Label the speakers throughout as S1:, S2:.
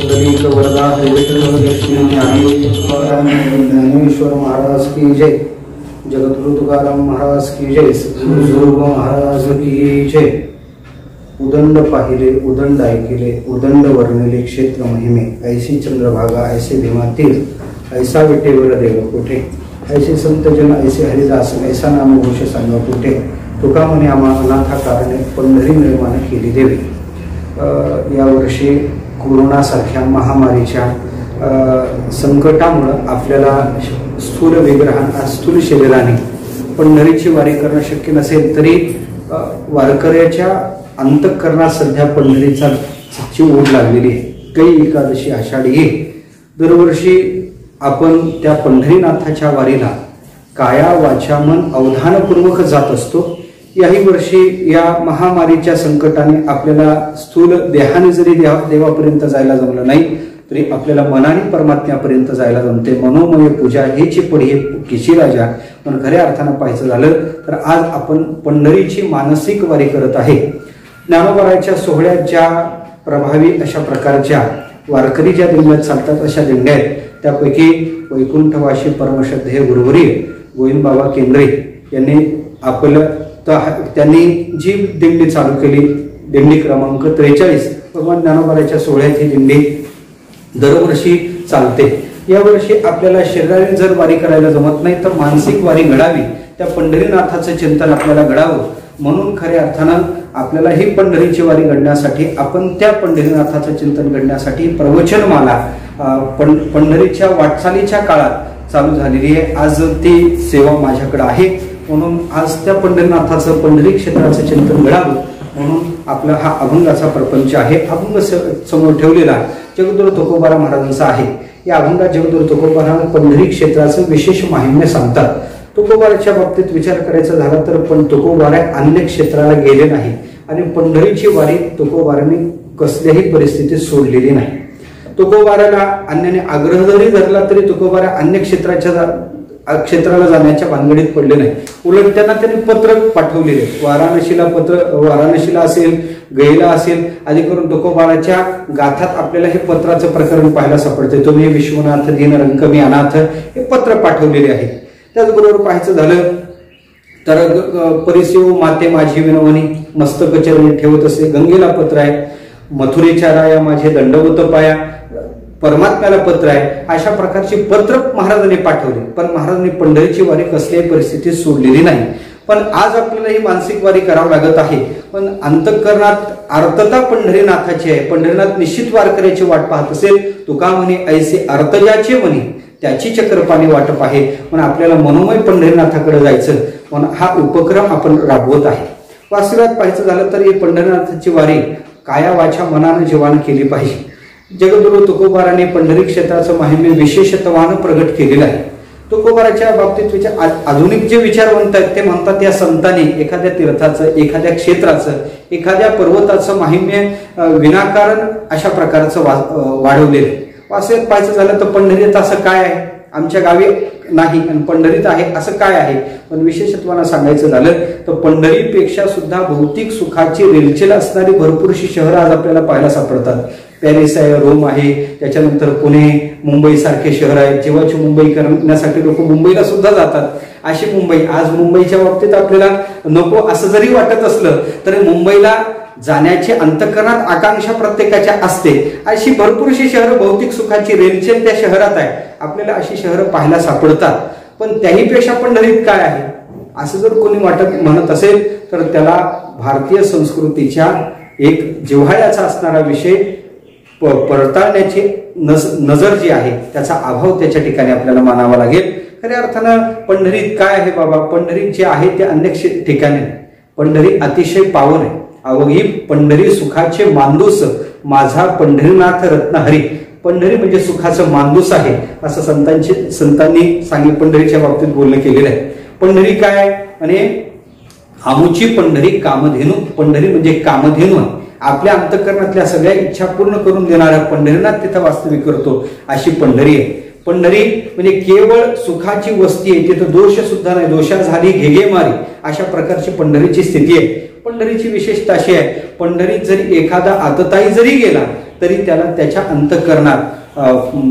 S1: पुंडलिक वरदा ज्ञानेश्वर महाराज की जय, जगद्गुरु तुकाराम महाराज की जय, सद्गुरु महाराज की जय। उदंड पाहिले उदंड ऐकिले, उदंड वर्णिले क्षेत्र महिमे, ऐसी चंद्रभागा ऐसे भीमातीर, ऐसा विटेवर देव कुठे, ऐसे संतजन ऐसे हरिदास, ऐसा नामघोष सांगा कुठे, तुका म्हणे आम्हा अनाथा कारणे पंढरी निर्माण केली देवी। यावर्षी कोरोनासारख्या महामारीच्या संकटामुळे आपल्याला स्थूल विग्रहांना स्थूल शरीराने पंढरीची वारी करणं शक्य नसेल, तरी वारकऱ्याच्या अंतःकरणात सध्या पंढरीचा ची ओढ लागलेली आहे। काही एकादशी आषाढी दरवर्षी आपण त्या पंढरीनाथाच्या वारीला काया वाचा मन अवधानपूर्वक जात असतो। याही वर्षी या महामारीच्या संकटाने आपल्याला स्थूल देहाने जरी देवापर्यंत जायला जमलं नाही, तरी आपल्याला मनाने परमात्म्यापर्यंत जायला जमते। मनोमय पूजा हेची पडी किशी राजा। पण खऱ्या अर्थानं पाहायचं झालं तर आज आपण पंढरीची मानसिक वारी करत आहे। ज्ञानोबाराच्या सोहळ्यात ज्या प्रभावी अशा प्रकारच्या वारकरी ज्या दिंड्यात चालतात अशा दिंड्या आहेत, त्यापैकी वैकुंठवासी परमश्रद्धेय गुरुवर्य गोविंद बाबा केंद्रे यांनी त्यांनी जी दिंडी चालू केली, दिंडी क्रमांक 43 भगवान ज्ञानोबाराच्या सोहळ्यात ही दिंडी दरवर्षी चालते। यावर्षी आपल्याला शरीराने जर वारी करायला जमत नाही, तर मानसिक वारी घडावी, त्या पंढरीनाथाचं चिंतन आपल्याला घडावं। म्हणून खऱ्या अर्थानं आपल्याला ही पंढरीची वारी घडण्यासाठी, आपण त्या पंढरीनाथाचं चिंतन घडण्यासाठी प्रवचनमाला पंढरीच्या वाटचालीच्या काळात चालू झालेली आहे। आज ती सेवा माझ्याकडे आहे, म्हणून आज त्या पंढरीनाथाचं पंढरी क्षेत्राचं चिंतन घडावं म्हणून आपला हा अभंगाचा प्रपंच आहे। अभंग समोर ठेवलेला जगद्गुरु तुकोबाराम महाराजांचा आहे। या अभंगात जगद्गुरु तुकोबाराम पंढरी क्षेत्राचं विशेष माहिम्य सांगतात। तुकोबाराच्या बाबतीत विचार करायचा झाला तर पण तुकोबारा अन्य क्षेत्राला गेले नाही आणि पंढरीची वारी तुकोबाराने कसल्याही परिस्थितीत सोडलेली नाही। तुकोबाराला अन्याने आग्रह जरी धरला तरी तुकोबारा अन्य क्षेत्राला जाण्याच्या भानगडीत पडले नाही। उलट त्यांना त्यांनी पत्र पाठवलेले, वाराणसीला असेल, गयेला असेल, आधी करून तुकोबाराच्या गाथात आपल्याला हे पत्राचं प्रकरण पाहायला सापडते। तुम्ही विश्वनाथ दीन रंकमी अनाथ हे पत्र पाठवलेले आहे। त्याचबरोबर पाहायचं झालं तर परिसेव माते माझी विनवणी मस्तक चरणी ठेवत असे, गंगेला पत्र आहे, मथुरेच्या राया माझे दंडवत पाया, परमात्म्याला पत्र आहे। अशा प्रकारची पत्र महाराजांनी पाठवली, पण महाराजांनी पंढरीची वारी कसल्याही परिस्थितीत सोडलेली नाही। पण आज आपल्याला ही मानसिक वारी करावी लागत आहे, पण अंतःकरणात आर्तता पंढरीनाथाची आहे। पंढरीनाथ निश्चित वारकऱ्याची वाट पाहत असेल, तुका म्हणे ऐसे अर्तजाचे म्हणे त्याची चक्रपाणी वाटप आहे। पण आपल्याला मनोमय पंढरीनाथाकडे जायचं म्हणून हा उपक्रम आपण राबवत आहे। वास्तवात पाहायचं झालं तर ही पंढरीनाथाची वारी काया वाचा मनानं जीवान केली पाहिजे। जगद्गुरु तुकोबाराने पंढरी क्षेत्राचं माहिम्य विशेषत्वानं प्रगट केलेलं आहे। तुकोबाराच्या बाबतीत आधुनिक जे विचारवंत आहेत ते म्हणतात, या संतांनी एखाद्या तीर्थाचं, एखाद्या क्षेत्राचं, एखाद्या पर्वताचं माहिम्य विनाकारण अशा प्रकारचं वाढवलेलं आहे। वास्तवात पाहायचं झालं तर पंढरीत असं काय आहे, आमच्या गावी नाही आणि पंढरीत आहे असं काय आहे। पण विशेषत्वानं सांगायचं झालं तर पंढरीपेक्षा सुद्धा भौतिक सुखाची रेलचेल असणारी भरपूरशी शहरं आज आपल्याला पाहायला सापडतात। पॅरिस आहे, रोम आहे, त्याच्यानंतर पुणे, मुंबई सारखे शहर आहेत। जीवाची मुंबई करण्यासाठी लोक मुंबईला सुद्धा जातात। अशी मुंबई आज मुंबईच्या बाबतीत आपल्याला नको असं जरी वाटत असलं तरी मुंबईला जाण्याची अंतःकरणात आकांक्षा प्रत्येकाच्या असते। अशी भरपूरशी शहरं भौतिक सुखाची रेलचेल त्या शहरात आहे। आपल्याला अशी शहरं पाहायला सापडतात। पण त्याहीपेक्षा पंढरीत काय आहे असं जर कोणी म्हणत असेल तर त्याला भारतीय संस्कृतीच्या एक जिव्हाळ्याचा असणारा विषय पडताळण्याची नजर जी आहे त्याचा अभाव त्याच्या ठिकाणी आपल्याला मानावा लागेल। खऱ्या अर्थानं पंढरीत काय आहे बाबा, पंढरीत जे आहे ते अन्य ठिकाणी, पंढरी अतिशय पावन आहे। अवघी पंढरी सुखाचे मांदूस माझा पंढरीनाथ रत्नहरी। पंढरी म्हणजे सुखाचं मांदूस आहे असं संतांनी पंढरीच्या बाबतीत बोलणं केलेलं आहे। पंढरी काय आणि आमुची पंढरी कामधेनू, पंढरी म्हणजे कामधेनू आहे। आपल्या अंतःकरणातल्या सगळ्या इच्छा पूर्ण करून देणारा पंढरीनाथ तिथं वास्तविक करतो अशी पंढरी आहे। पंढरी म्हणजे केवळ सुखाची वस्ती आहे, तिथं दोष सुद्धा नाही, दोषा झाली घेगे मारी अशा प्रकारची पंढरीची स्थिती आहे। पंढरीची विशेषता अशी आहे, पंढरीत जरी एखादा आतताई जरी गेला तरी त्याला त्याच्या अंतःकरणात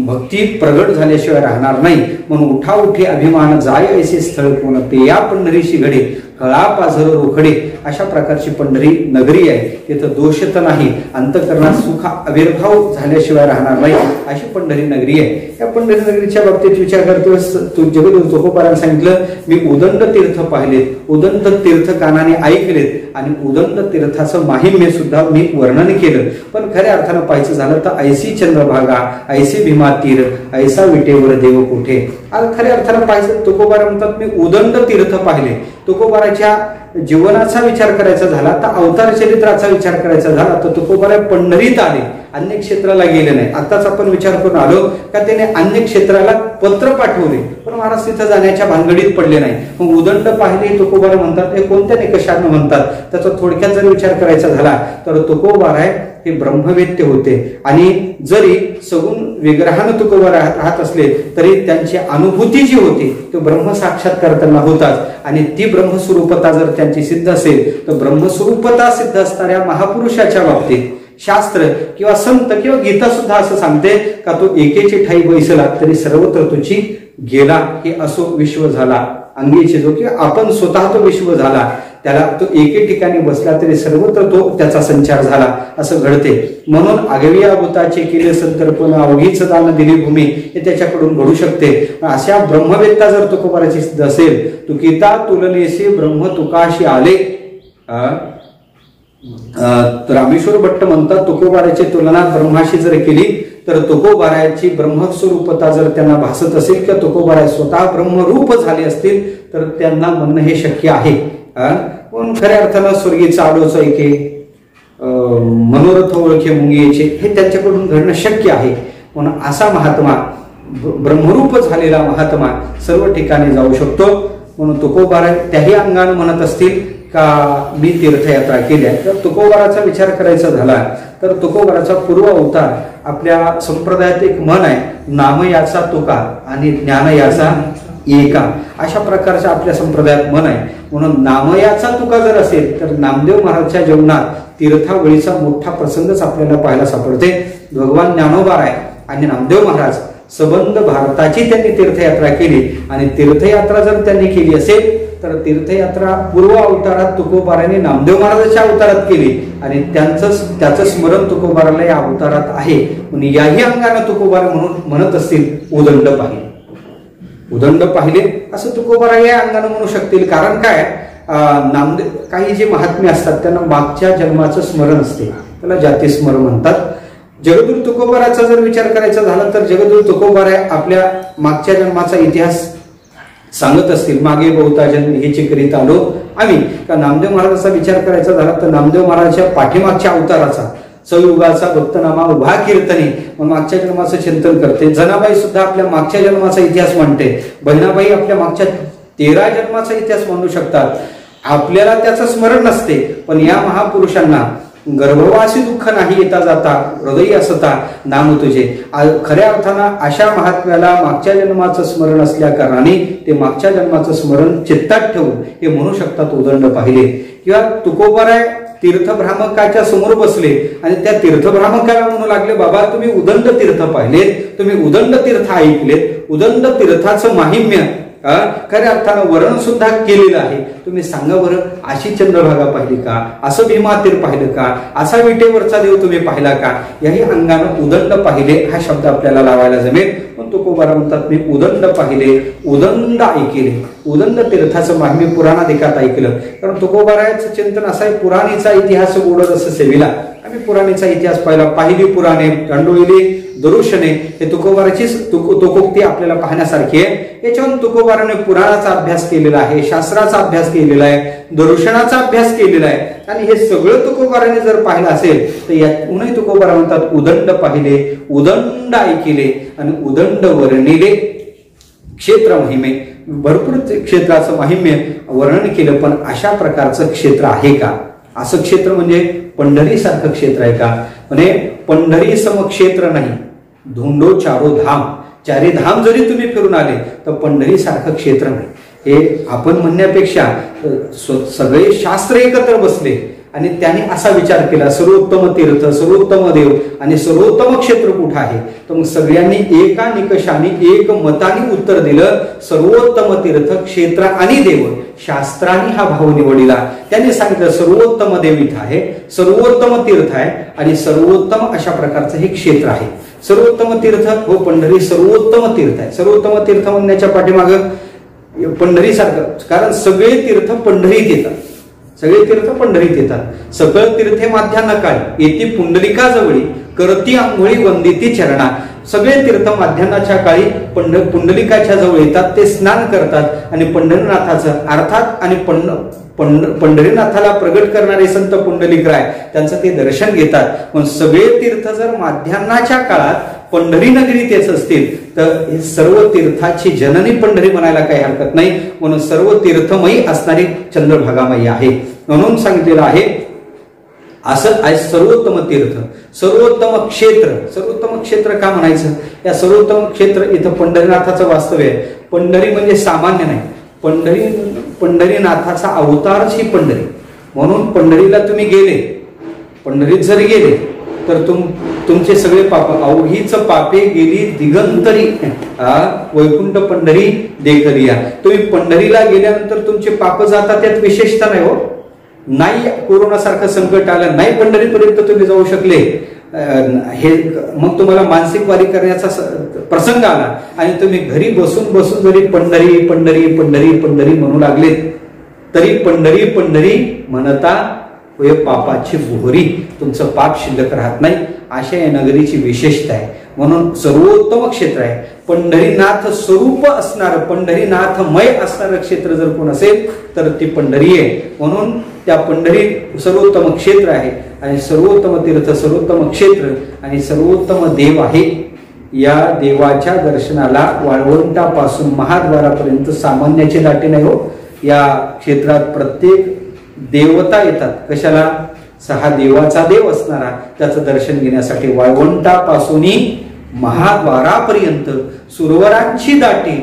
S1: भक्ती प्रगट झाल्याशिवाय राहणार नाही. म्हणून उठाउठी अभिमान जाय ऐसे स्थळ कोण ते या पंढरीशी घडे कळा पाझर रोखडे. अशा प्रकारची पंढरी नगरी आहे. तिथं दोष तर नाही, अंतःकरणात सुख आविर्भाव झाल्याशिवाय राहणार नाही अशी पंढरी नगरी आहे. या पंढरी नगरीच्या बाबतीत विचार करतो जगद्गुरु तुकोबारांनी सांगितलं, मी उदंड तीर्थ पाहिलेत, उदंड तीर्थ कानाने ऐकलेत आणि उदंड तीर्थाचं माहिम्य सुद्धा मी वर्णन केलं. पण खऱ्या अर्थानं पाहायचं झालं तर ऐसी चंद्रभागा ऐसे भीमा तीर ऐसा विटेवर देव कोठे. आज खऱ्या अर्थानं पाहायचं तुकोबार म्हणतात मी उदंड तीर्थ पाहिले. तुकोबाराच्या जीवनाचा विचार करायचा झाला तर अवतार चरित्राचा विचार करायचा झाला तर तुकोबारा पंढरीत आले, अन्य क्षेत्राला गेले नाही. आताच आपण विचार करून आलो का त्याने अन्य क्षेत्राला पत्र पाठवले पण महाराज तिथं जाण्याच्या भानगडीत पडले नाही. मग उदंड पाहिले तुकोबारा म्हणतात हे कोणत्या निकषानं म्हणतात, त्याचा थोडक्यात जर विचार करायचा झाला तर तुकोबारा हे ब्रह्मवेत्य होते आणि जरी सगुण विग्रहानं तुकोबारा राहत असले तरी त्यांची अनुभूती जी होती तो ब्रह्म साक्षात्कार त्यांना होताच. आणि ती ब्रह्मस्वरूपता जर त्यांची सिद्ध असेल तर ब्रह्मस्वरूपता सिद्ध असणाऱ्या महापुरुषाच्या बाबतीत शास्त्र किंवा संत किंवा गीता सुद्धा असं सांगते का तो एकेची ठाई बैसला तरी सर्वत्र तुझी गेला. हे असो विश्व झाला अंगीचे जो किंवा आपण स्वतः तो विश्व झाला त्याला तो एके ठिकाणी बसला तरी सर्वत्र तो त्याचा संचार झाला असं घडते. म्हणून आगविया भूताचे केले संतर्पण अवघीच दान दिली भूमी हे त्याच्याकडून घडू शकते. अशा ब्रह्मवेत्ता जर तुकोबाराची सिद्ध असेल तुकिता तुलनेसे ब्रह्म तुकाशी आले. रामेश्वर भट्ट म्हणतात तुकोबाराची तुलना ब्रह्माशी जर केली तर तुकोबाराची ब्रह्मस्वरूपता जर त्यांना भासत असेल किंवा तुकोबारा स्वतः ब्रह्मरूप झाले असतील तर त्यांना म्हणणं हे शक्य आहे. पण खऱ्या अर्थानं स्वर्गीचा आडोच ऐके मनोरथ ओळखे मुंगीचे हे त्यांच्याकडून घडणं शक्य आहे. म्हणून असा महात्मा ब्रह्मरूप झालेला महात्मा सर्व ठिकाणी जाऊ शकतो. म्हणून तुकोबारा त्याही अंगाने म्हणत असतील का मी तीर्थयात्रा केल्या तर तुकोबाराचा विचार करायचा झाला तर तुकोबाराचा पूर्व अवतार आपल्या संप्रदायात एक म्हण आहे, नाम याचा तुका आणि ज्ञान याचा एका. अशा प्रकारच्या आपल्या संप्रदायात म्हण आहे. म्हणून नाम याचा तुका जर असेल तर नामदेव महाराजच्या जीवनात तीर्थावळीचा मोठा प्रसंगच आपल्याला पाहायला सापडते. भगवान ज्ञानोबा आहे आणि नामदेव महाराज संबंध भारताची त्यांनी तीर्थयात्रा केली आणि तीर्थयात्रा जर त्यांनी केली असेल तर तीर्थयात्रा पूर्व अवतारात तुकोबाराने नामदेव महाराजांच्या अवतारात केली आणि त्याचं स्मरण तुकोबाराला या अवतारात आहे. म्हणून याही अंगाने तुकोबारा म्हणून म्हणत असतील उदंड पाहिले, उदंड पाहिले असं तुकोबारा या अंगाने म्हणू शकतील. कारण काय नामदेव काही जे महात्मे असतात त्यांना मागच्या जन्माचं स्मरण असते, त्याला जाती स्मरण म्हणतात. जगद्गुरु तुकोबाराचा जर विचार करायचा झाला तर जगद्गुरु तुकोबारा आपल्या मागच्या जन्माचा इतिहास सांगत असतील. मागे बहुता जन्म हेचे करीत आलो आम्ही. का नामदेव महाराजांचा विचार करायचा झाला तर नामदेव महाराजांच्या पाठीमागच्या अवताराचा सयुगाचा भक्तनामा उभा कीर्तनी मग मागच्या जन्माचं चिंतन करते. जनाबाई सुद्धा आपल्या मागच्या जन्माचा इतिहास म्हणते. बहिणाबाई आपल्या मागच्या 13 जन्माचा इतिहास म्हणू शकतात. आपल्याला त्याचं स्मरण नसते पण या महापुरुषांना गर्भवासी दुःख नाही येता जाता हृदयी असता नाम तुझे. खऱ्या अर्थानं अशा महात्म्याला मागच्या जन्माचं स्मरण असल्या कारणाने ते मागच्या जन्माचं स्मरण चित्तात ठेवून हे म्हणू शकतात उदंड पाहिले. किंवा तुकोबारा तीर्थभ्रामकाच्या समोर बसले आणि त्या तीर्थभ्रामकाला म्हणू लागले बाबा तुम्ही उदंड तीर्थ पाहिलेत, तुम्ही उदंड तीर्थ ऐकलेत, उदंड तीर्थाचं माहिम्य खऱ्या अर्थानं वर्णन सुद्धा केलेलं आहे. तुम्ही सांगा बरं अशी चंद्रभागा पाहिली का, असं भीमा तीर पाहिलं का, असा विटेवरचा देव तुम्ही पाहिला का. याही अंगानं उदंड पाहिले हा शब्द आपल्याला लावायला जमेल. पण तुकोबारा म्हणतात मी उदंड पाहिले, उदंड ऐकले. उदंड तीर्थाचं माहिमी पुराणाधिकात ऐकलं. कारण तुकोबाराचं चिंतन असं आहे पुराणीचा इतिहास गोड असं सेविला. आम्ही पुराणीचा इतिहास पाहिली पुराणे गंडोळली दरुशने हे तुकोबाराचीच तुकोक्ती आपल्याला पाहण्यासारखी आहे. याच्यावरून तुकोबाराने पुराणाचा अभ्यास केलेला आहे, शास्त्राचा अभ्यास केलेला आहे, दर्शनाचा अभ्यास केलेला आहे. आणि हे सगळं तुकोबाराने जर पाहिलं असेल तर यातूनही तुकोबारा म्हणतात उदंड पाहिले, उदंड ऐकिले आणि उदंड वर्णिले. क्षेत्र महिमे भरपूर क्षेत्राचं महिम्य वर्णन केलं. पण अशा प्रकारचं क्षेत्र आहे का? असं क्षेत्र म्हणजे पंढरी सारखं क्षेत्र आहे का? म्हणजे पंढरी समक्षेत्र नाही, धुंडो चारो धाम. चारी धाम जरी तुम्ही फिरून आले तर पंढरी सारखं क्षेत्र नाही. हे आपण म्हणण्यापेक्षा सगळे शास्त्र एकत्र बसले आणि त्याने असा विचार केला, सर्वोत्तम तीर्थ, सर्वोत्तम देव आणि सर्वोत्तम क्षेत्र कुठं आहे? तर मग सगळ्यांनी एका निकषाने एक मताने उत्तर दिलं, सर्वोत्तम तीर्थ, क्षेत्र आणि देव. शास्त्राने हा भाव निवडला. त्यांनी सांगितलं सर्वोत्तम देव इथं आहे, सर्वोत्तम तीर्थ आहे आणि सर्वोत्तम अशा प्रकारचं हे क्षेत्र आहे. सर्वोत्तम तीर्थ हो पंढरी सर्वोत्तम तीर्थ आहे. सर्वोत्तम तीर्थ म्हणण्याच्या पाठीमागं पंढरीसारखं, कारण सगळे तीर्थ पंढरीत येतात, सगळे तीर्थ पंढरीत येतात. सकळ तीर्थे माध्यान्ह काळी येती पुंडलिका जवळी, करती आंघोळी वंदिती चरणा. सगळे तीर्थ माध्यान्हाच्या काळी पुंडलिकाच्या जवळ येतात, ते स्नान करतात आणि पंढरीनाथाचं अर्थात आणि पंढरीनाथाला प्रगट करणारे संत पुंडलिकराय त्यांचं ते दर्शन घेतात. पण सगळे तीर्थ जर माध्यान्हाच्या काळात पंढरी नगरीत येत असतील तर सर्व तीर्थाची जननी पंढरी म्हणायला काही हरकत नाही. म्हणून सर्व तीर्थमयी असणारी चंद्रभागामयी आहे. म्हणून सांगितलेलं आहे असं आहे सर्वोत्तम तीर्थ, सर्वोत्तम क्षेत्र. सर्वोत्तम क्षेत्र का म्हणायचं? या सर्वोत्तम क्षेत्र इथं पंढरीनाथाचं वास्तव्य आहे. पंढरी म्हणजे सामान्य नाही, पंढरीनाथाचा अवतारच ही पंढरी. म्हणून पंढरीला तुम्ही गेले, पंढरीत जर गेले तर तुमचे सगळे पाप, अवघीच पापे गेली दिगंतरी, वैकुंठ पंढरी देखलिया. तुम्ही पंढरीला गेल्यानंतर तुमचे पाप जातात, त्यात विशेषता नाही हो. नाही कोरोनासारखं संकट आलं, नाही पंढरीपर्यंत तुम्ही जाऊ शकले, हे मग तुम्हाला मानसिक वारी करण्याचा प्रसंग आला आणि तुम्ही घरी बसून बसून जरी पंढरी पंढरी पंढरी पंढरी म्हणू लागले तरी पंढरी पंढरी म्हणता पापाची बोहरी, तुमचं पाप शिल्लक राहत नाही. अशा या नगरीची विशेषता आहे. म्हणून सर्वोत्तम क्षेत्र आहे. पंढरीनाथ स्वरूप असणार, पंढरीनाथमय असणारं क्षेत्र जर कोण असेल तर ती पंढरी आहे. म्हणून त्या पंढरी सर्वोत्तम क्षेत्र आहे आणि सर्वोत्तम तीर्थ, सर्वोत्तम क्षेत्र आणि सर्वोत्तम देव आहे. या देवाच्या दर्शनाला वाळवंटापासून महाद्वारापर्यंत सामान्याची दाटी नाही हो. या क्षेत्रात प्रत्येक देवता येतात. कशाला? हा देवाचा देव असणारा त्याचं दर्शन घेण्यासाठी वाळवंटापासून महाद्वारापर्यंत सुरवरांची दाटी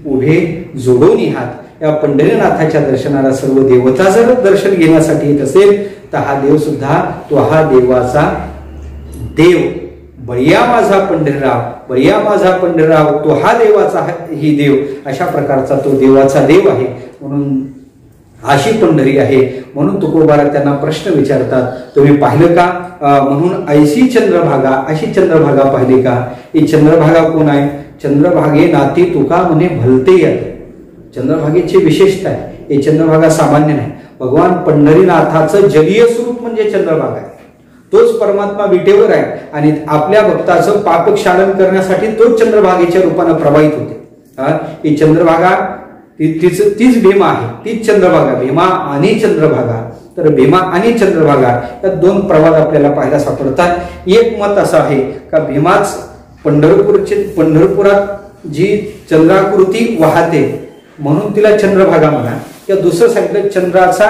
S1: उभे जोडून हात. या पंढरीनाथाच्या दर्शनाला सर्व देवता जर दर्शन घेण्यासाठी येत असेल तर हा देव सुद्धा तो हा देवाचा देव. बळिया माझा पंढरीराव, बळिया माझा पंढरीराव, तो हा देवाचा ही देव, अशा प्रकारचा तो देवाचा देव आहे. म्हणून अशी पंढरी आहे. म्हणून तुकोबारात त्यांना प्रश्न विचारतात, तुम्ही पाहिलं का? म्हणून ऐशी चंद्रभागा, अशी चंद्रभागा पाहिली का? ही चंद्रभागा कोण आहे? चंद्रभागे नाती तुका म्हणे भलते येते. चंद्रभागेची विशेषता आहे. ही चंद्रभागा सामान्य नाही. भगवान पंढरीनाथाचं जलीय स्वरूप म्हणजे चंद्रभागा आहे. तोच परमात्मा विटेवर आहे आणि आपल्या भक्ताचं पापक्षालन करण्यासाठी तोच चंद्रभागेच्या रूपाने प्रवाहित होते. ही चंद्रभागा तीच भीमा आहे, तीच चंद्रभागा. भीमा आणि चंद्रभागा. तर भीमा आणि चंद्रभागा या दोन प्रवाद आपल्याला पाहायला सापडतात. एक मत असं आहे का भीमाच पंढरपुरात जी चंद्राकृती वाहते म्हणून तिला चंद्रभागा म्हणा. या दुसरं सांगितलं चंद्राचा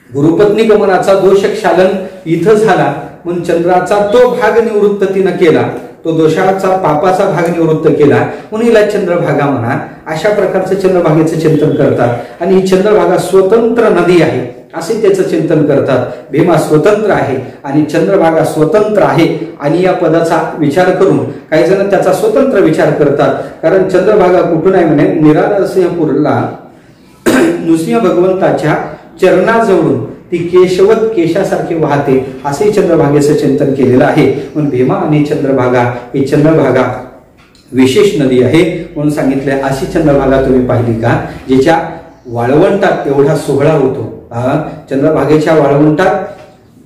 S1: गुरुपत्नी गमनाचा दोष क्षालन इथं झाला म्हणून चंद्राचा तो भाग निवृत्त तिनं केला, तो दोषाचा पापाचा भाग निवृत्त केला म्हणून हिला चंद्रभागा म्हणा. अशा प्रकारचं चंद्रभागेचं चिंतन करतात. आणि ही चंद्रभागा स्वतंत्र नदी आहे असे त्याचं चिंतन करतात. भीमा स्वतंत्र आहे आणि चंद्रभागा स्वतंत्र आहे. आणि या पदाचा विचार करून काही जण त्याचा स्वतंत्र विचार करतात. कारण चंद्रभागा कुठून आहे म्हणे निरानरसिंहपूरला नृसिंह भगवंताच्या चरणाजवळून ती केशवत केशासारखे वाहते असे चंद्रभागेचं चिंतन केलेलं आहे. म्हणून भीमा आणि चंद्रभागा ही चंद्रभागा विशेष नदी आहे म्हणून सांगितलंय. अशी चंद्रभागा तुम्ही पाहिली का जिच्या वाळवंटात एवढा सोहळा होतो? चंद्रभागेच्या वाळवंटात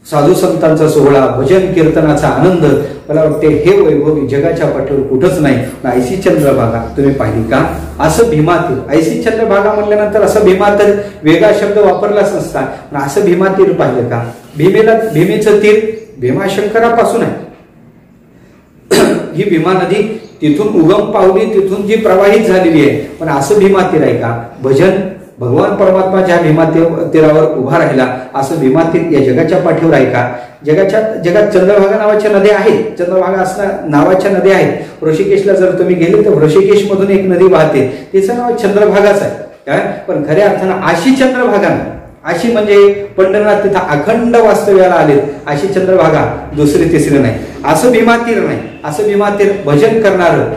S1: साधू संतांचा सोहळा, भजन कीर्तनाचा आनंद, मला वाटते हे वैभव जगाच्या पाठीवर कुठंच नाही. ऐशी चंद्रभागा तुम्ही पाहिली का? असं भीमातीर. ऐशी चंद्रभागा म्हटल्यानंतर असं भीमातीर वेगळा शब्द वापरलाच नसता. पण असं भीमातीर पाहिलं का? भीमेचं तीर भीमाशंकरापासून आहे. ही भीमा नदी तिथून उगम पावली, तिथून जी प्रवाहित झालेली आहे. पण असं भीमातीर आहे का? भजन भगवान परमात्मा ज्या भीमा तीरावर उभा राहिला असं भीमा तीर या जगाच्या पाठीवर आहे का? जगात चंद्रभागा नावाच्या नद्या आहेत. चंद्रभागा असणार नावाच्या नद्या आहेत. ऋषिकेशला जर तुम्ही गेले तर ऋषिकेश मधून एक नदी वाहते, तिचं नाव चंद्रभागाच आहे. काय? पण खऱ्या अर्थानं अशी चंद्रभागा नाही. अशी म्हणजे पंढरनाथ तिथं अखंड वास्तव्याला आले अशी चंद्रभागा दुसरी तिसरी नाही. असं भीमातीर नाही, असं भीमातीर भजन करणारं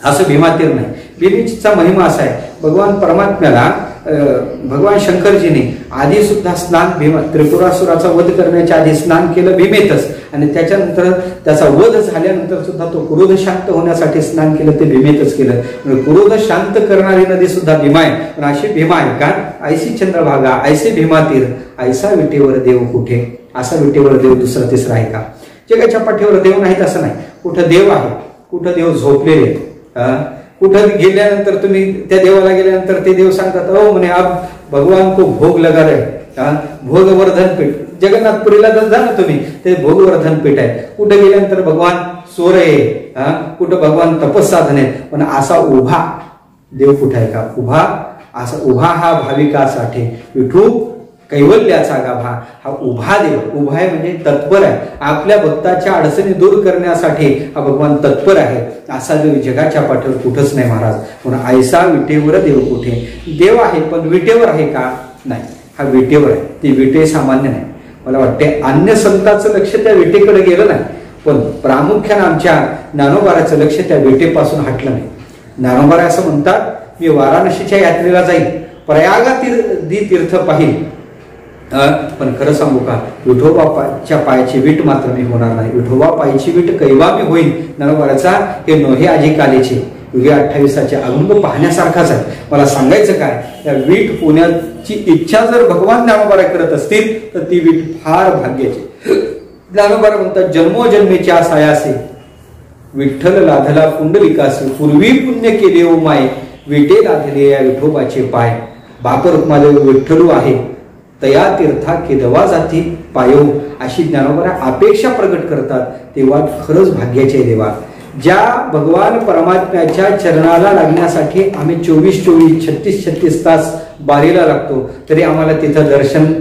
S1: असं भीमातीर नाही. भीमेचा महिमा असा आहे, भगवान परमात्म्याला भगवान शंकरजीने आधी सुद्धा स्नान भीमा त्रिपुरासुराचा वध करण्याच्या आधी स्नान केलं भीमेतच, आणि त्याच्यानंतर त्याचा वध झाल्यानंतर सुद्धा तो क्रोध शांत होण्यासाठी स्नान केलं ते भीमेतच केलं. क्रोध शांत करणारी नदी सुद्धा भीमा आहे. पण अशी भीमा आहे का, ऐसी चंद्रभागा ऐसे भीमातीर, ऐसा विटेवर देव कुठे, असा विटेवर देव दुसरा तिसरा आहे का. जगाच्या पाठीवर देव नाहीत असं नाही, कुठं देव आहे, कुठं देव झोपलेले. कुठं गेल्यानंतर तुम्ही त्या देवाला गेल्यानंतर ते देव सांगतात ओ म्हणे अब भगवान को भोग लगा रहे, भोगवर्धन पीठ. जगन्नाथपुरीला जर जा ना तुम्ही, ते भोगवर्धन पीठ आहे. कुठं गेल्यानंतर भगवान सोर आहे, कुठं भगवान तपस्साधन आहे. पण असा उभा देव कुठे आहे का, उभा असा उभा हा भाविकासाठी विठू कैवल्याचा गाभा, हा उभा देव. उभा आहे म्हणजे तत्पर आहे, आपल्या भक्ताच्या अडचणी दूर करण्यासाठी हा भगवान तत्पर आहे. असा देव जगाच्या पाठीवर कुठंच नाही महाराज. म्हणून ऐसा विटेवर देव कुठे, देव आहे पण विटेवर आहे का, नाही. हा विटेवर आहे, ती विटे सामान्य नाही. मला वाटते अन्य संतांचं लक्ष त्या विटेकडे गेलं नाही, पण प्रामुख्याने आमच्या ज्ञानोबाराचं लक्ष त्या विटेपासून हटलं नाही. ज्ञानोबारा असं म्हणतात, मी वाराणसीच्या यात्रेला जाईल, प्रयागातील तीर्थ पाहिल, पण खरं सांगू का, विठोबाच्या पायाची वीट मात्र मी होणार नाही. विठोबा पायाची वीट कैवा मी होईल. ज्ञानोबाराचा हे नोहे आजी कालेचे युगे 28 अभंग पाहण्यासारखाच आहे. मला सांगायचं काय, त्या वीट होण्याची इच्छा जर भगवान ज्ञानोबारा करत असतील तर ती वीट फार भाग्याची. ज्ञानोबारा म्हणतात, जन्मोजन्मेच्या सायासे विठ्ठल लाधला पुंडलिकासे, पूर्वी पुण्य केले ओ माय, विटे लाधले या विठोबाचे पाय. बापरूपमादेव विठ्ठलू आहे, तया तीर्था केदवा जाती पायो, अशी ज्ञानोबा अपेक्षा प्रकट करतात. तेव्हा खरंच भाग्याचे देवा, ज्या भगवान परमात्म्याच्या चरणाला लागण्यासाठी आम्ही 24-24 36-36 तास बारीला लागतो, तरी आम्हाला तिथं दर्शन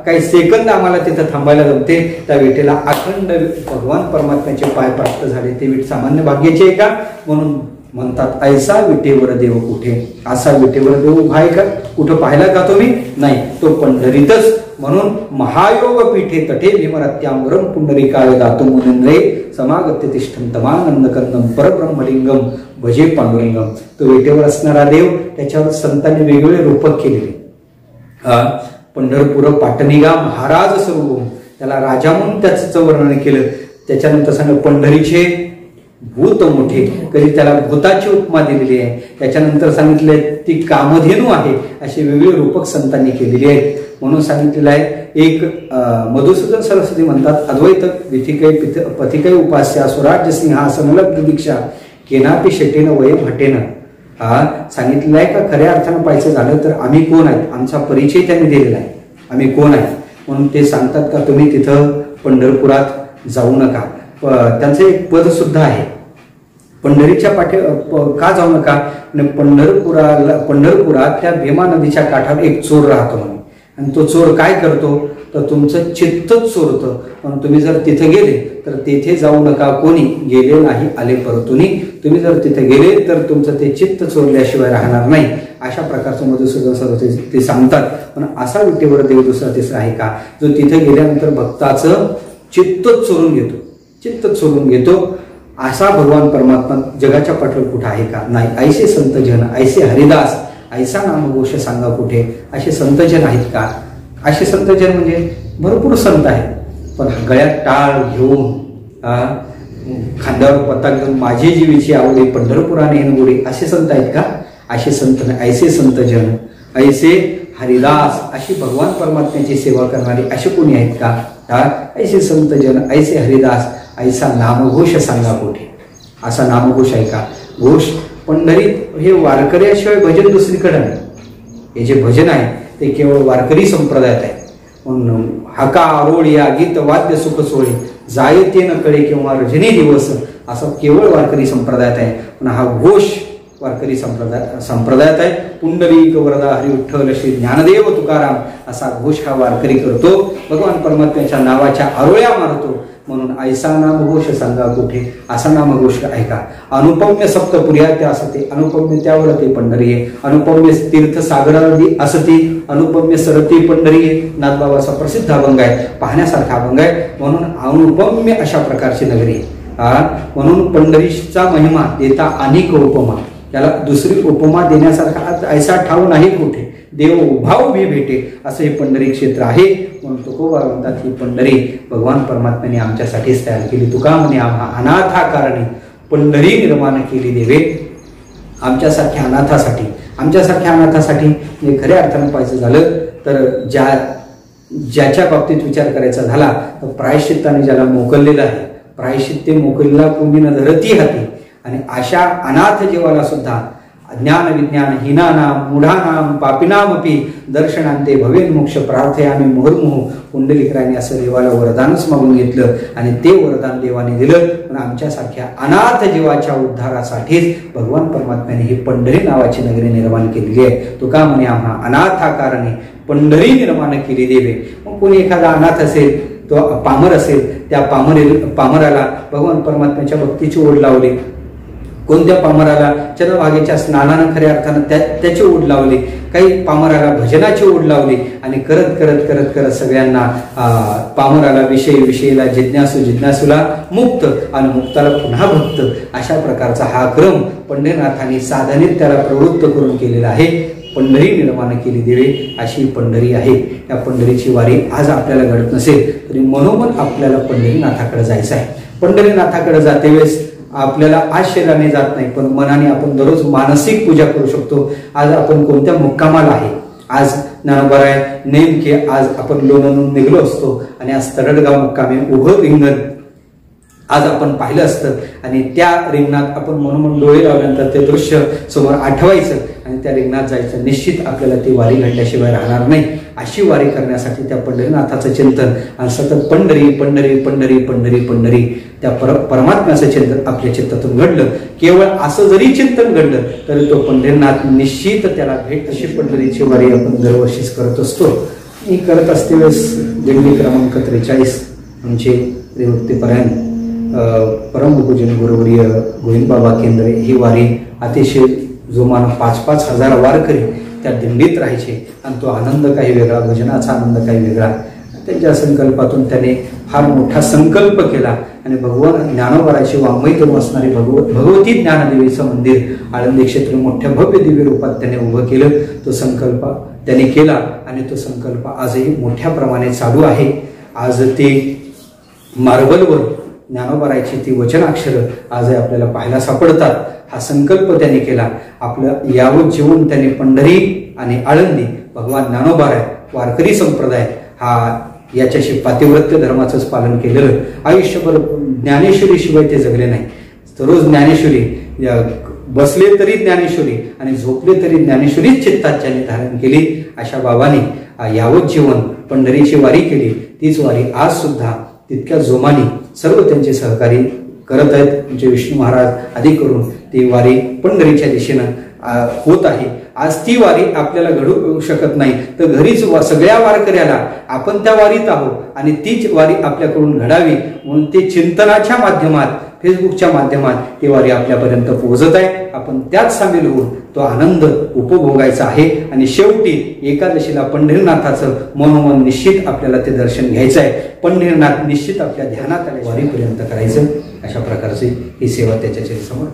S1: काही सेकंद आम्हाला तिथं थांबायला जमते. त्या विटेला अखंड भगवान परमात्म्याचे पाय प्राप्त झाले. ते विट सामान्य भाग्याचे आहे का, म्हणून म्हणतात ऐसा विटेवर देव कुठे, असा विटेवर देव उभा आहे का, कुठं पाहायला का तुम्ही, नाही, तो पंढरीतच. म्हणून महायोग पीठे तटे भीमरत्यावरम पुंडरीकाय दातो मुनिंद्रे समागत्य तिष्ठम तमानंदकंदम परब्रह्मलिंगम भजे पांडुरंगम. तो विटेवर असणारा देव, त्याच्यावर संतांनी वेगवेगळे रूपक केलेले. पंढरपूर पाटणीगा महाराज स्वरूप, त्याला राजा म्हणून त्याचं वर्णन केलं. त्याच्यानंतर सांग पंढरीचे भूत मोठे, कधी त्याला भूताची उपमा दिलेली आहे. त्याच्यानंतर सांगितले ती कामधेनू आहे, असे वेगवेगळे रूपक संतांनी केलेली आहेत. म्हणून सांगितलेलं आहे, एक मधुसूदन सरस्वती म्हणतात, अद्वैत विथिकै पथिकै उपास्या स्वराज्य सिंहासन दीक्षा केनापी शेटेन वयम हटेन. सांगितलेलं आहे का, खऱ्या अर्थानं पाहायचं झालं तर आम्ही कोण आहेत, आमचा परिचय त्यांनी दिलेला आहे, आम्ही कोण आहे. म्हणून ते सांगतात का तुम्ही तिथं पंढरपुरात जाऊ नका. त्यांचं एक पद सुद्धा आहे, पंढरीच्या पाठी का जाऊ नका, पंढरपुरात त्या भीमा नदीच्या काठावर एक चोर राहतो म्हणून, आणि तो चोर काय करतो तर तुमचं चित्तच चोरतं. म्हणून तुम्ही जर तिथे गेले तर तेथे जाऊ नका, कोणी गेले नाही आले परतुनी. तुम्ही जर तिथे गेले तर तुमचं ते चित्त चोरल्याशिवाय राहणार नाही. अशा प्रकारचं मधुसूदन सरस्वती ते सांगतात. पण असा विटेवर देव दुसरा तिसरा आहे का, जो तिथे गेल्यानंतर भक्ताचं चित्तच चोरून घेतो, चित्तच चोरून घेतो. असा भगवान परमात्मा जगाच्या पाठीवर कुठे आहे का, नाही. ऐसे संत जन ऐसे हरिदास, ऐसा नामघोष सांगा कुठे. असे संतजन आहेत का, असे संतजन म्हणजे भरपूर संत आहेत, पण गळ्यात टाळ घेऊन खांद्यावर पता घेऊन माझी जीवीची आवडी पंढरपुराने गोडी, असे संत आहेत का, असे संत नाही. ऐसे संतजन ऐसे हरिदास, अशी भगवान परमात्म्याची सेवा करणारी असे कोणी आहेत का, ऐसे संतजन ऐसे हरिदास, ऐसा नामघोष सांगा कुठे. असा नामघोष आहे का, घोष पंढरीत हे वारकऱ्याशिवाय भजन दुसरीकडे नाही. हे जे भजन आहे ते केवळ वारकरी संप्रदायात आहे. म्हणून हाका आरोळिया गीत वाद्य सुख सोळी जायते न कळे किंवा रजनी दिवस, असं केवळ वारकरी संप्रदायात आहे. पण हा घोष वारकरी संप्रदायात आहे. पुंडलिक वरदा हरी विठ्ठल श्री ज्ञानदेव तुकाराम, असा घोष हा वारकरी करतो. भगवान परमात्म्याच्या नावाच्या आरोळ्या मारतो. म्हणून ऐसा नामघोष सांगा कुठे, असा नामघोष ऐका. अनुपम्य सप्तपुर्या त्या असते, अनुपम्य त्यावर ते पंढरी आहे. अनुपम्य तीर्थ सागरादी असती, अनुपम्य सरती पंढरी आहे. नाथबाबाचा प्रसिद्ध अभंग आहे, पाहण्यासारखा अभंग आहे. म्हणून अनुपम्य अशा प्रकारची नगरी आहे. म्हणून पंढरीचा महिमा देता अनेक उपमा, त्याला दुसरी उपमा देण्यासारखा ऐसा ठाव नाही कुठे, देव उभा उभी भेटे असं हे पंढरी क्षेत्र आहे. म्हणून तुकोबा म्हणतात ही पंढरी भगवान परमात्म्याने आमच्यासाठीच तयार केली. तुका म्हणे आम्हा अनाथाकारणी पंढरी निर्माण केली देवे. आमच्यासारख्या अनाथासाठी, आमच्यासारख्या अनाथासाठी म्हणजे खऱ्या अर्थानं पाहायचं झालं तर ज्याच्या बाबतीत विचार करायचा झाला तर प्रायश्चित्ताने ज्याला मोकललेलं आहे, प्रायश्चित्ते मोकलला कोणी न धरती हाती. आणि अशा अनाथ जीवाला सुद्धा ज्ञान विज्ञान हीनानाम मूढानाम पापिनामपी दर्शनांते भवेन मोक्ष प्रार्थयामी मुहुर्मुहु. पुंडलिकराने असं देवाला वरदानच मागून घेतलं आणि ते वरदान देवाने दिलं. पण आमच्यासारख्या अनाथ जीवाच्या उद्धारासाठीच भगवान परमात्म्याने ही पंढरी नावाची नगरी निर्माण केलेली आहे. तुका म्हणे आम्हा अनाथाकारणी पंढरी निर्माण केली देवे. मग कोणी एखादा अनाथ असेल, तो पामर असेल, त्या पामराला भगवान परमात्म्याच्या भक्तीची ओढ लावली. कोणत्या पामराला चंद्रभागेच्या स्नानानं खऱ्या अर्थानं त्याची ओढ लावली, काही पामराला भजनाची ओढ लावली. आणि करत करत करत करत सगळ्यांना पामराला विषयीला जिज्ञासूला मुक्त आणि मुक्ताला पुन्हा भक्त, अशा प्रकारचा हा क्रम पंढरीनाथांनी साधनेत त्याला प्रवृत्त करून केलेला आहे. पंढरी निर्माण केली देवे अशी पंढरी आहे. त्या पंढरीची वारी आज आपल्याला घडत नसेल तरी मनोमन आपल्याला पंढरीनाथाकडे जायचं आहे. पंढरीनाथाकडे जाते वेळेस आपल्याला आज शरीराने जात नाही, पण मनाने आपण दररोज मानसिक पूजा करू शकतो. आज आपण कोणत्या मुक्कामाला आहे, आज ज्ञानोबा आहे नेमके आज आपण लोणंदून निघलो असतो आणि आज तरडगाव मुक्कामी उभं रिंगण आज आपण पाहिलं असतं. आणि त्या रिंगणात आपण मनोमन डोळे लावल्यानंतर ते दृश्य समोर आठवायचं आणि त्या रिंगणात जायचं. निश्चित आपल्याला ती वारी घडल्याशिवाय राहणार नाही. अशी वारी करण्यासाठी त्या पंढरीनाथाचं चिंतन आणि सतत पंढरी पंढरी पंढरी पंढरी पंढरी त्या परमात्म्याचं चिंतन आपल्या चित्तातून घडलं. केवळ असं जरी चिंतन घडलं तरी तो पंढरीनाथ निश्चित त्याला भेट. अशी पंढरीची वारी आपण दरवर्षीच करत असतो. मी करत असते वेळेस दिंडी क्रमांक 43 म्हणजे त्रिमुक्तीपर्यंत परमपूजन गुरुवर्य गोविंदबाबा केंद्रे ही वारी अतिशय जोमानं 5-5 हजार वारकरी त्या दिंडीत राहायचे आणि तो आनंद काही वेगळा, भजनाचा आनंद काही वेगळा. त्यांच्या संकल्पातून त्याने फार मोठा संकल्प केला आणि भगवान ज्ञानोबाराची वाङ्मयतून असणारी भगवती ज्ञानदेवीचं मंदिर आळंदी क्षेत्र मोठ्या भव्य दिव्य रूपात त्याने उभं केलं. तो संकल्प त्याने केला आणि तो संकल्प आजही मोठ्या प्रमाणे चालू आहे. आज ते मार्बलवर ज्ञानोबाराची ती वचनाक्षरं आजही आपल्याला पाहायला सापडतात. हा संकल्प त्यांनी केला. आपलं यावं जीवन त्यांनी पंढरी आणि आळंदी भगवान ज्ञानोबाराय वारकरी संप्रदाय हा याच्याशी पातिव्रत्य धर्माचंच पालन केलेलं. आयुष्यभर ज्ञानेश्वरी शिवाय ते जगले नाही. रोज ज्ञानेश्वरी, बसले तरी ज्ञानेश्वरी आणि झोपले तरी ज्ञानेश्वरीच चित्तात ज्यांनी धारण केली. अशा बाबांनी यावत जीवन पंढरीची वारी केली. तीच वारी आज सुद्धा तितक्या जोमाने सर्व त्यांचे सहकारी करत आहेत. म्हणजे विष्णू महाराज आदी करून ती वारी पंढरीच्या दिशेनं होत आहे. आज ती वारी आपल्याला घडू शकत नाही तर घरीच सगळ्या वारकऱ्याला आपण त्या वारीत आहोत आणि तीच वारी आपल्याकडून घडावी म्हणून ते चिंतनाच्या माध्यमात, फेसबुकच्या माध्यमात ती वारी आपल्यापर्यंत पोहोचत आहे. आपण त्यात सामील होऊन तो आनंद उपभोगायचा आहे. आणि शेवटी एकादशीला पंढरीनाथाचं मनोमन निश्चित आपल्याला ते दर्शन घ्यायचं आहे. पंढरीनाथ निश्चित आपल्या ध्यानात आले वारीपर्यंत करायचं. अशा प्रकारची ही सेवा त्याच्या समोर